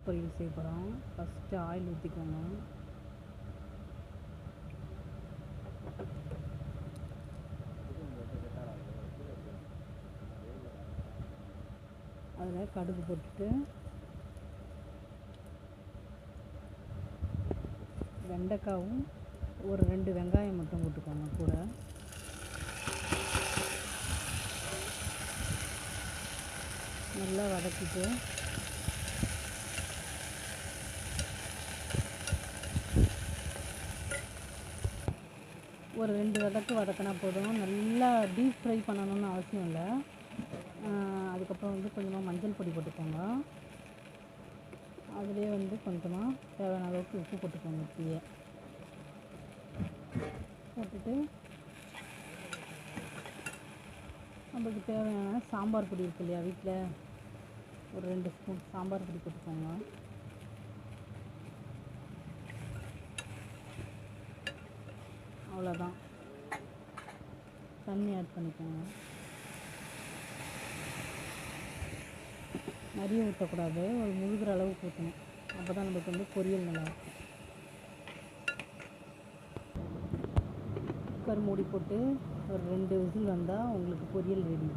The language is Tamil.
பொரியல் செய்ய போகிறோம். ஃபஸ்ட்டு ஆயில் ஊற்றிக்கோங்க. அதில் கடுகு போட்டுட்டு வெண்டைக்காவும் ஒரு 2 வெங்காயம் மட்டும் போட்டுக்கோங்க கூட. நல்லா வதக்கிட்டு ஒரு 2 வதக்கினா போதும். நல்லா டீப் ஃப்ரை பண்ணணும்னு அவசியம் இல்லை. அதுக்கப்புறம் கொஞ்சமாக மஞ்சள் பொடி போட்டுக்கோங்க. அதிலே கொஞ்சமாக தேவையான அளவுக்கு உப்பு போட்டுக்கோங்க. இப்படியே போட்டுட்டு நம்மளுக்கு தேவையான சாம்பார் பொடி இருக்கு இல்லையா, வீட்டில் ஒரு 2 ஸ்பூன் சாம்பார் பொடி போட்டுக்கோங்க. அவ்வளோதான். தண்ணி ஆட் பண்ணிக்கோங்க. நிறைய ஊற்றக்கூடாது, ஒரு முழுகிற அளவுக்கு ஊற்றணும். அப்போ தான் நம்மளுக்கு பொரியல் நல்லாயிருக்கும். குக்கர் மூடி போட்டு ஒரு 2 விசில் வந்தால் உங்களுக்கு பொரியல் ரெடி.